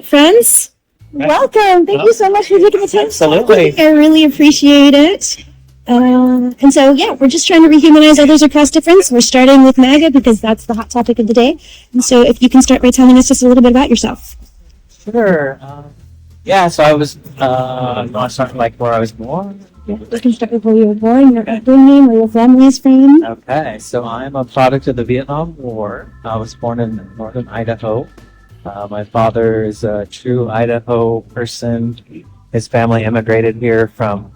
friends. Welcome. Thank you so much for taking the time. Absolutely. I really appreciate it. And so, yeah, we're just trying to rehumanize others across difference. We're starting with MAGA because that's the hot topic of the day. And so if you can start by telling us just a little bit about yourself. Sure. So I was, you want to start like where I was born? Yeah, you can start with where you were born, your upbringing, where your family is from. Okay, so I'm a product of the Vietnam War. I was born in northern Idaho. My father is a true Idaho person. His family immigrated here from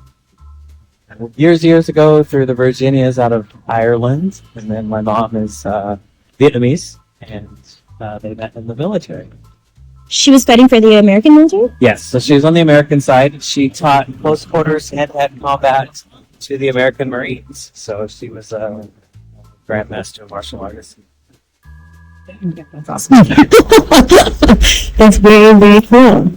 years ago through the Virginias out of Ireland. And then my mom is Vietnamese, and they met in the military. She was fighting for the American military? Yes, so she was on the American side. She taught close quarters hand-to-hand combat to the American Marines. So she was a grandmaster martial artist. That's awesome. That's very, very cool.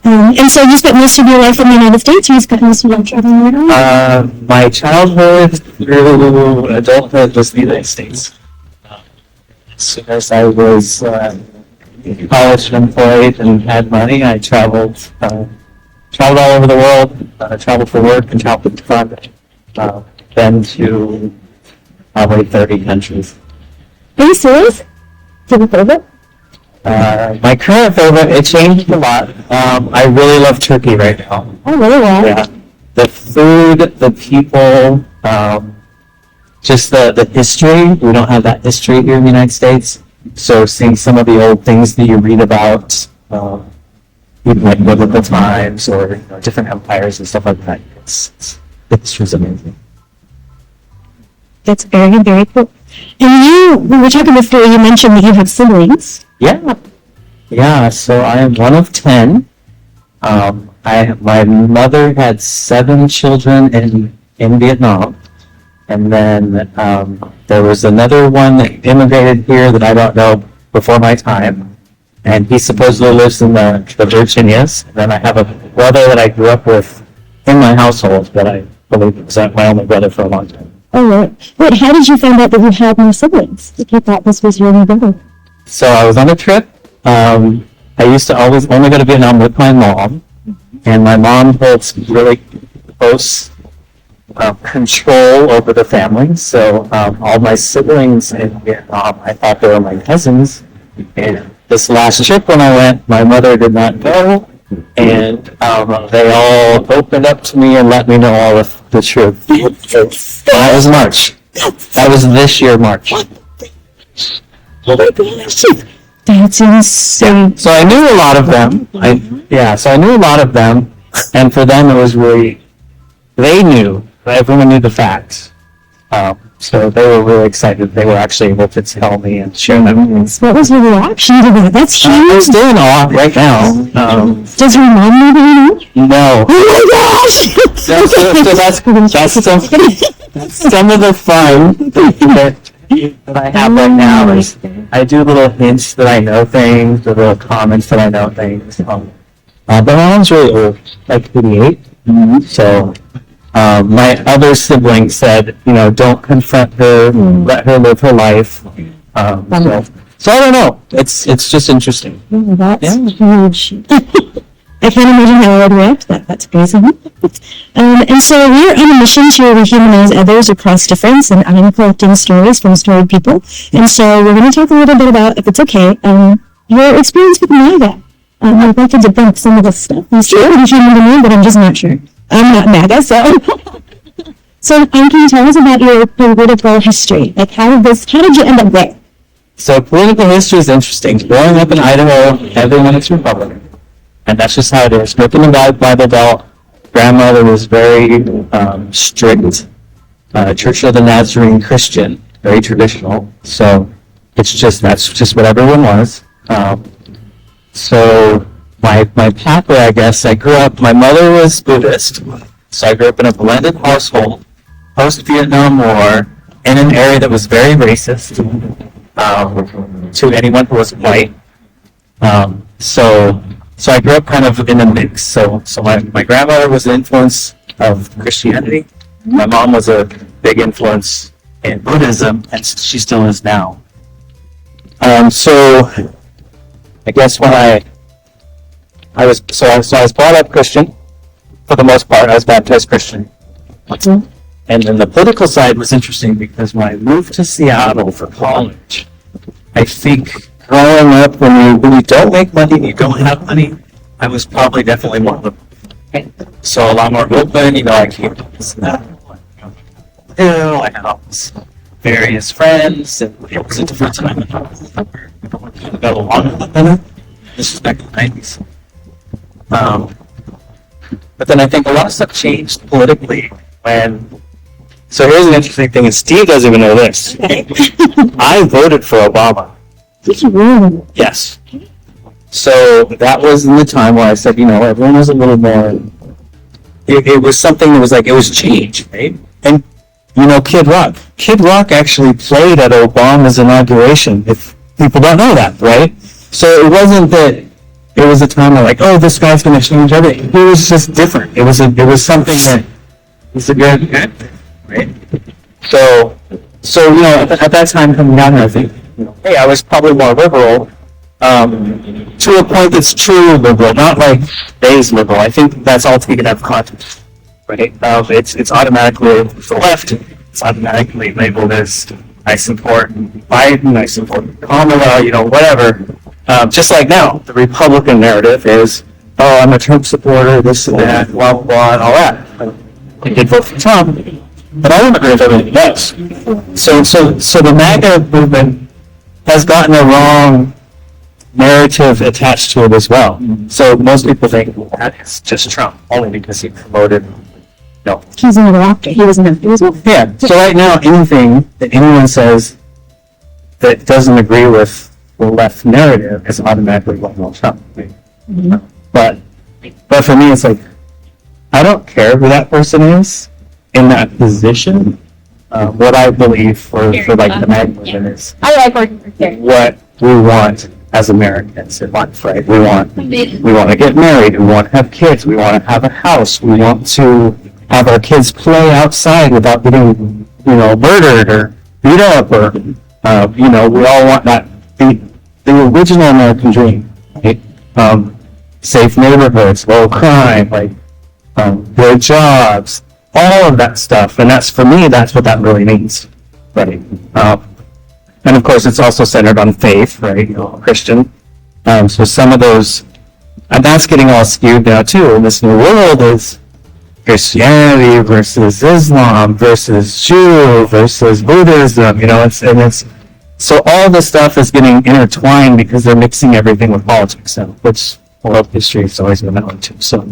And so you spent most of your life in the United States, or you spent most of your life traveling around? My childhood through adulthood was the United States. As soon as I was college and employed and had money, I traveled all over the world, traveled for work and traveled for fun. Been to probably 30 countries. Are you serious? Do you have a favorite? My current favorite, it changed a lot. I really love Turkey right now. Oh, really? Well. Yeah. The food, the people, just the history. We don't have that history here in the United States. So seeing some of the old things that you read about, even like biblical times or different empires and stuff like that, the history's amazing. That's very, very cool. And we were talking before, you mentioned that you have siblings. Yeah. So I am one of 10. My mother had 7 children in Vietnam, and then there was another one that immigrated here that I don't know before my time, and he supposedly lives in the Virginias. And then I have a brother that I grew up with in my household that I believe was my only brother for a long time. Oh, right. Wait, how did you find out that you had more siblings? If you thought this was your only brother? So I was on a trip. I used to always only go to Vietnam with my mom, and my mom holds really close control over the family. So all my siblings in Vietnam, I thought they were my cousins. And this last trip when I went, my mother did not go, and they all opened up to me and let me know all of the truth. That was March. That was this year, March. That's insane. So I knew a lot of them. So I knew a lot of them, and for them it was really, they knew, everyone knew the facts. So they were really excited. They were actually able to tell me and share them. What was your reaction to that? That's huge. I'm still in awe right now. Does your mom know that you know? No. Oh my gosh! That's some of the fun that I have right now. Is I do little hints that I know things, or little comments that I know things. But my mom's really old, like 88. So my other sibling said, don't confront her, let her live her life. So I don't know. It's just interesting. Oh, that's huge. I can't imagine how I would react to that. That's crazy. And so we're on a mission to rehumanize others across difference, and I'm collecting stories from storied people. And so we're going to talk a little bit about, if it's okay, your experience with MAGA. I'd like to debunk some of this stuff. I'm sure it's human to me, but I'm just not sure. I'm not MAGA, so. So can you tell us about your political history? Like, how did you end up there? So political history is interesting. Growing up in Idaho, everyone is Republican. And that's just how it is. Grew up in the Bible Belt. Grandmother was very strict. Church of the Nazarene Christian, very traditional. So that's just what everyone was. So my pathway, I guess, my mother was Buddhist. So I grew up in a blended household, post-Vietnam War, in an area that was very racist to anyone who wasn't white. So I grew up kind of in a mix. So my grandmother was an influence of Christianity. My mom was a big influence in Buddhism, and she still is now. So I guess when I I was brought up Christian for the most part. I was baptized Christian. And then the political side was interesting because when I moved to Seattle for college, I think growing up when you don't make money, you don't have money, I was probably definitely more liberal. So a lot more open, I came to this I had all these various friends, and it was a different time. I got along with them. This was back in the 90s. But then I think a lot of stuff changed politically so here's an interesting thing, and Steve doesn't even know this. I voted for Obama. Did you really? Yes. So that was in the time where I said, everyone was a little more, it was something that was like, it was change, right? And, Kid Rock actually played at Obama's inauguration, if people don't know that, right? So it wasn't that it was a time where like, oh, this guy's going to change everything. It was just different. It was something that was a good thing, right? So at that time coming down here, I think, hey, I was probably more liberal, to a point that's true liberal, not like today's liberal. I think that's all taken out of context, right? It's automatically the left. It's automatically labeled as I support Biden, I support Kamala, whatever. Just like now, the Republican narrative is, oh, I'm a Trump supporter, this and that, blah, blah, blah, and all that. I did vote for Trump, but I don't agree with everything else. So the MAGA movement has gotten a wrong narrative attached to it as well. So most people think that it's just Trump, only because he promoted. No. He's in the after. He was in the. Yeah. So right now, anything that anyone says that doesn't agree with the left narrative is automatically Donald Trump. Mm-hmm. But for me, it's like I don't care who that person is in that position. What I believe for like the MAGA movement is I like working for Carrie. What we want as Americans in life, right? We want to get married. We want to have kids. We want to have a house. We want to have our kids play outside without getting, murdered or beat up or, we all want that, the original American dream, right? Safe neighborhoods, low crime, good jobs, all of that stuff. And that's, for me, that's what that really means, right? And of course, it's also centered on faith, right? Christian. So some of those, and that's getting all skewed now too in this new world is Christianity versus Islam versus Jew versus Buddhism, so all this stuff is getting intertwined because they're mixing everything with politics, which world history has always been that way too. So,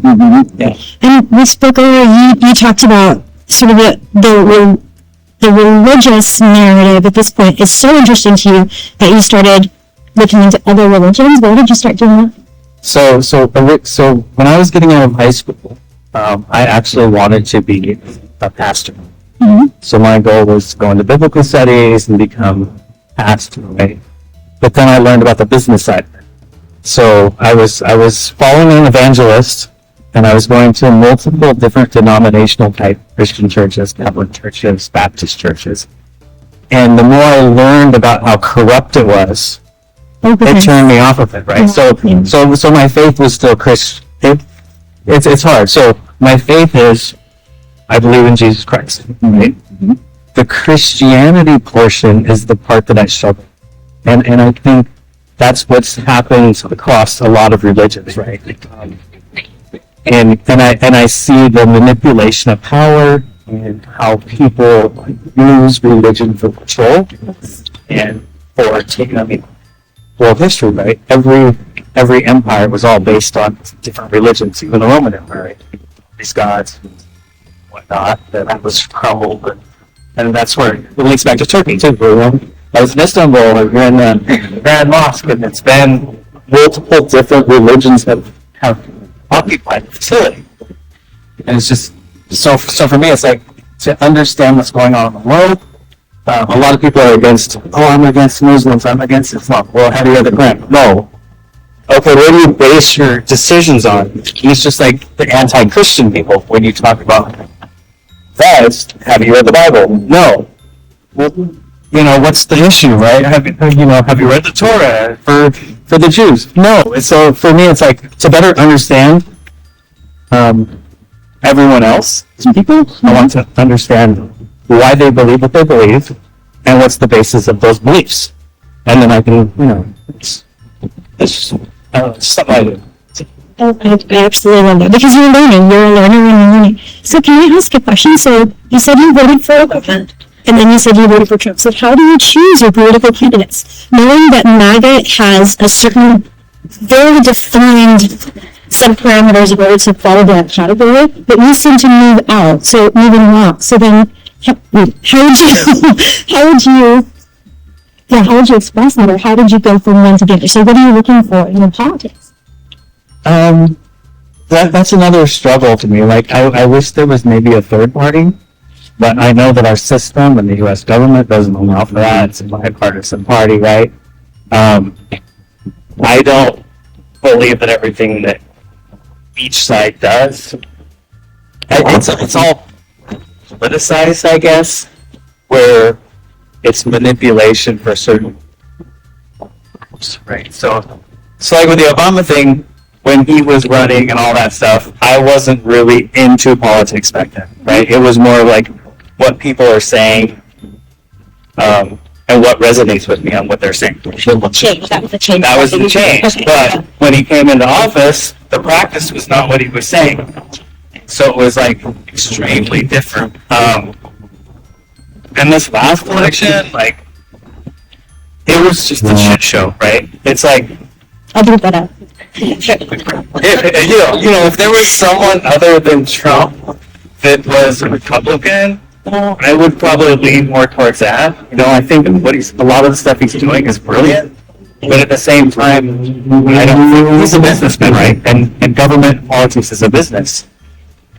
yeah. And we spoke earlier, you talked about sort of the religious narrative at this point is so interesting to you that you started looking into other religions. Why did you start doing that? So when I was getting out of high school, I actually wanted to be a pastor. Mm-hmm. So my goal was to go into biblical studies and become pastor, right? But then I learned about the business side. So I was following an evangelist, and I was going to multiple different denominational type Christian churches, Catholic churches, Baptist churches. And the more I learned about how corrupt it was, it turned me off of it, right? So my faith was still Christian. It's hard. So my faith is, I believe in Jesus Christ, right? Mm-hmm. The Christianity portion is the part that I struggle. And I think that's what's happened across a lot of religions, right? And I see the manipulation of power and how people use religion for control and for taking, world history, right? Every empire was all based on different religions, even the Roman Empire, right? These gods and whatnot, that was crumbled. And that's where it links back to Turkey, too. I was in Istanbul, and we're in the Grand Mosque, and it's been multiple different religions that have occupied the facility. And it's just, so for me, it's like, to understand what's going on in the world, a lot of people are against, I'm against Muslims, I'm against Islam. Well, have you read the Quran? No. Okay, what do you base your decisions on? It's just like the anti-Christian people when you talk about that. Have you read the Bible? No. Well, what's the issue, right? Have you read the Torah? For for the Jews. No. So for me, it's like to better understand everyone else, people. I want to understand why they believe what they believe and what's the basis of those beliefs. And then I can, it's something I do. I absolutely love that because you're learning. You're a learner and you're learning. So can I ask a question? So you said you voted for Obama, and then you said you voted for Trump. So how do you choose your political candidates? Knowing that MAGA has a certain very defined set of parameters in order to follow that category, but you seem to move out. So moving out. So then how would you express that, or how did you go from one to the other? So what are you looking for in your politics? That's another struggle to me. Like, I wish there was maybe a third party, but I know that our system and the U.S. government doesn't allow for that. It's a bipartisan party, right? I don't believe that everything that each side does, it's all politicized, I guess, where it's manipulation for certain groups, right? So like with the Obama thing, when he was running and all that stuff, I wasn't really into politics back then, right? It was more like what people are saying, and what resonates with me on what they're saying. Change. That was the change. That was the change. Okay. But when he came into office, the practice was not what he was saying. So it was like extremely different. And this last election, like, it was just a shit show, right? It's like, I'll do that up. if there was someone other than Trump that was a Republican, I would probably lean more towards that. I think a lot of the stuff he's doing is brilliant, but at the same time, I don't think he's a businessman, right? And government politics is a business.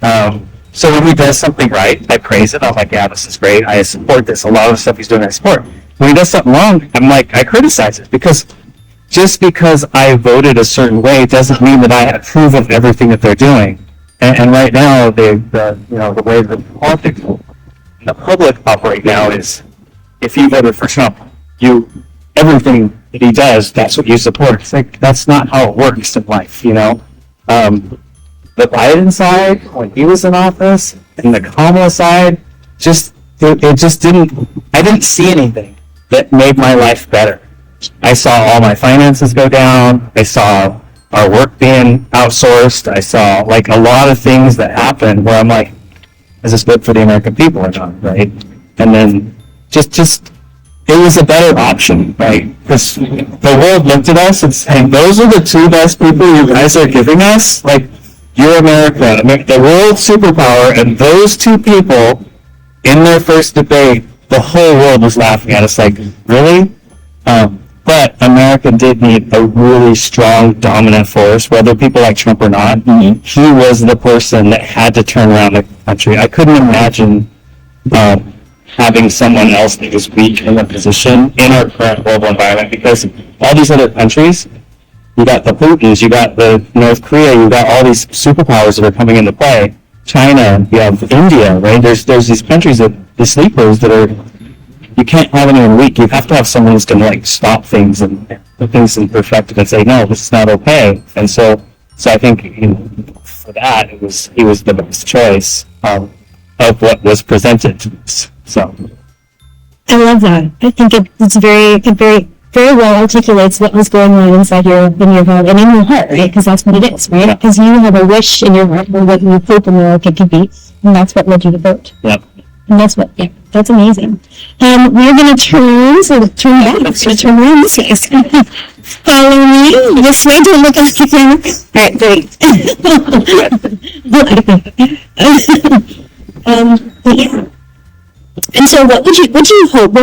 So when he does something right, I praise it. I'm like, yeah, this is great. I support this. A lot of the stuff he's doing, I support. When he does something wrong, I'm like, I criticize it, because just because I voted a certain way doesn't mean that I approve of everything that they're doing. And right now, the way the politics and the public operate now is, if you voted for Trump, everything that he does, that's what you support. It's like, that's not how it works in life, The Biden side, when he was in office, and the Kamala side, I didn't see anything that made my life better. I saw all my finances go down. I saw our work being outsourced. I saw like a lot of things that happened where I'm like, is this good for the American people or not, right? And then just it was a better option, right? Because the world looked at us and said, those are the two best people you guys are giving us? Like, you're America, the world superpower, and those two people, in their first debate, the whole world was laughing at us like, really? But America did need a really strong, dominant force, whether people like Trump or not. Mm-hmm. He was the person that had to turn around the country. I couldn't imagine having someone else that was weak in the position in our current global environment, because all these other countries, you got the Putins, you got the North Korea, you got all these superpowers that are coming into play. China, you have India, right? There's these countries the sleepers that are, you can't have anyone weak. You have to have someone who's going to like stop things and put things in perspective and say, no, this is not okay. And so I think for that, he was the best choice of what was presented to us. So I love that. I think it's very well articulates what was going on inside in your head and in your heart, right? Because that's what it is, right? Because you have a wish in your heart for what you hope America could be, and that's what led you to vote. Yep. And that's amazing. We're going to turn around this is. Follow me. Just wait to look at the camera. All right, great. Yeah. And so what would you hope?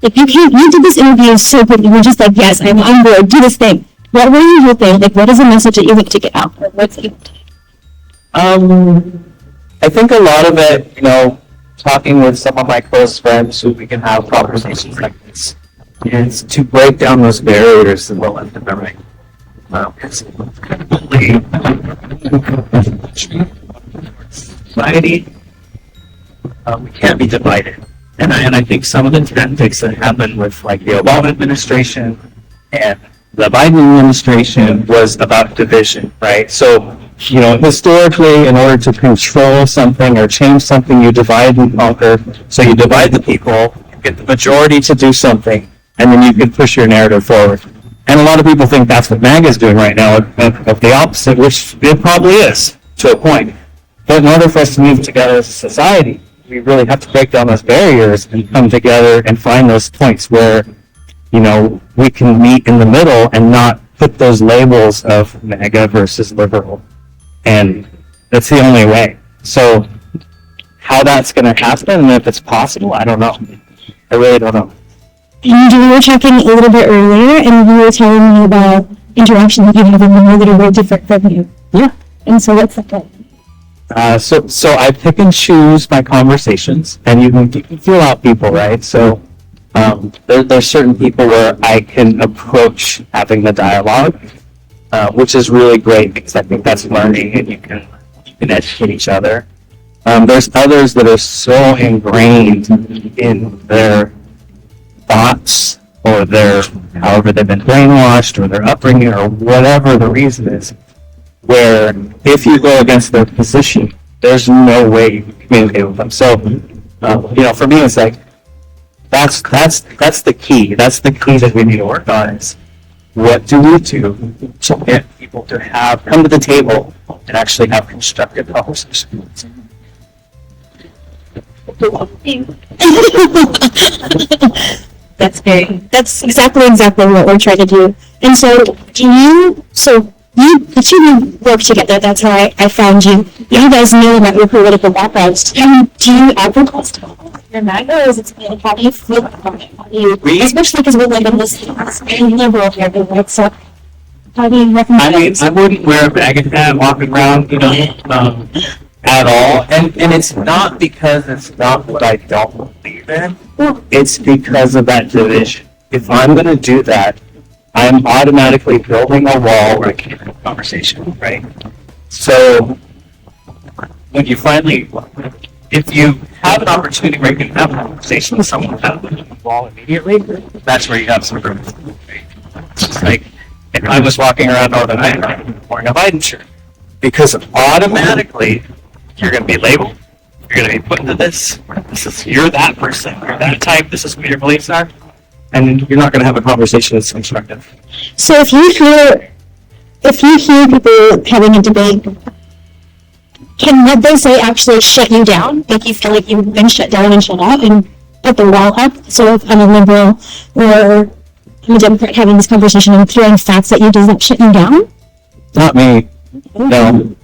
If you did this interview so quick, you were just like, yes, I'm on board, do this thing. What were you hoping? Like, what is the message that you hope to get out? Or what's it? I think a lot of it, talking with some of my close friends who we can have conversations like this, is to break down those barriers in the left and the right. Society, we can't be divided. And I think some of the tactics that happened with like the Obama administration and the Biden administration was about division, right? So, historically, in order to control something or change something, you divide and conquer. So you divide the people, get the majority to do something, and then you can push your narrative forward. And a lot of people think that's what MAGA is doing right now, of the opposite, which it probably is, to a point. But in order for us to move together as a society, we really have to break down those barriers and come together and find those points where, we can meet in the middle and not put those labels of MAGA versus liberal. And that's the only way. So how that's going to happen and if it's possible, I don't know. I really don't know. And we were talking a little bit earlier, and you were telling me about interactions that you have with people that are very different from you. Yeah. And so what's that like? So I pick and choose my conversations, and you can feel out people, right? So there's certain people where I can approach having the dialogue, which is really great because I think that's learning, and you can educate each other. There's others that are so ingrained in their thoughts or however they've been brainwashed or their upbringing or whatever the reason is, where if you go against their position, there's no way you can communicate with them. So, for me, it's like, that's the key. That's the key that we need to work on is what do we do to get people to come to the table and actually have constructive conversations. That's great. That's exactly what we're trying to do. And so you the two of you work together. That's how I found you. You guys know about your political backgrounds. And do you advocate your MAGA, or is it something, how do you feel about it? Especially because we live in this very liberal area, right? So how do you recommend I wouldn't wear a MAGA hat walking around, at all. And it's not because it's not what I don't believe in. It's because of that division. If I'm going to do that, I'm automatically building a wall where I can't have a conversation, right? So when you if you have an opportunity where you can have a conversation with someone without building a wall immediately, that's where you have some growth. Right? It's like if I was walking around Northern Ireland wearing a Biden shirt, because automatically you're going to be labeled. You're going to be put into this. You're that person. You're that type. This is what your beliefs are. And you're not going to have a conversation that's constructive. So if you hear people having a debate, can what they say actually shut you down? Make you feel like you've been shut down and shut out and put the wall up? So if I'm a liberal or I'm a Democrat having this conversation and throwing facts at you, does that shut you down? Not me. No.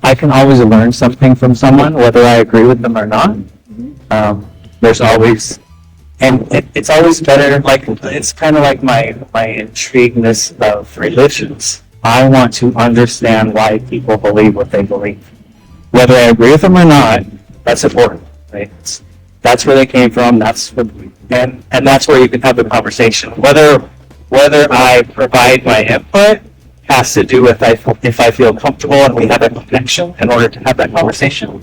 I can always learn something from someone, whether I agree with them or not. There's always, and it's always better, like, it's kind of like my intrigueness of religions. I want to understand why people believe what they believe. Whether I agree with them or not, that's important, right? That's where they came from, and that's where you can have the conversation. Whether I provide my input has to do with if I feel comfortable and we have a connection in order to have that conversation.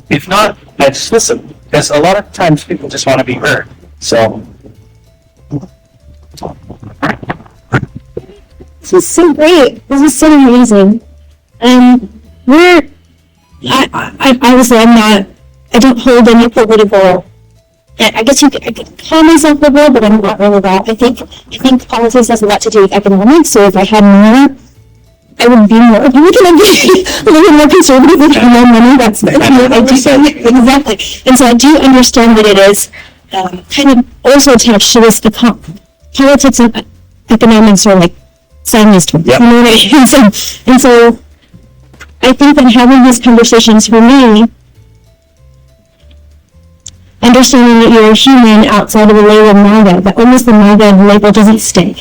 If not, I just listen. Because a lot of times people just want to be heard. So. This is so great. This is so amazing. I obviously I don't hold any political. I guess I could call myself liberal, but I'm not really that. I think politics has a lot to do with economics. So if I had more, I would be more. If you look at me, a little more conservative with more money. That's what I do. Exactly. And so I do understand that it is kind of also attached to this. Politics and economics are like Siamese twins. Yep. You know what I mean? And so I think that having these conversations for me, understanding that you're a human outside of the label MAGA, that almost the MAGA label doesn't stay.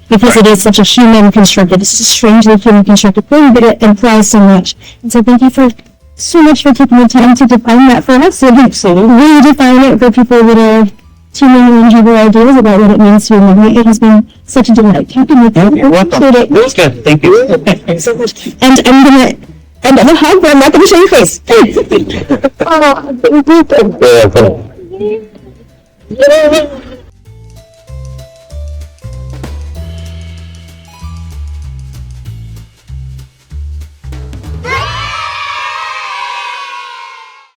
Because it is such a human constructed, it's a strangely human constructed thing, but it implies so much. And so thank you so much for taking the time to define that for us. And really define it for people that are tuning in and have their ideas about what it means to be. It has been such a delight talking with you. You're welcome. It was good. Thank you. Thank you so much. And I'm going to end on a hug, but I'm not going to show your face. Oh, thank you.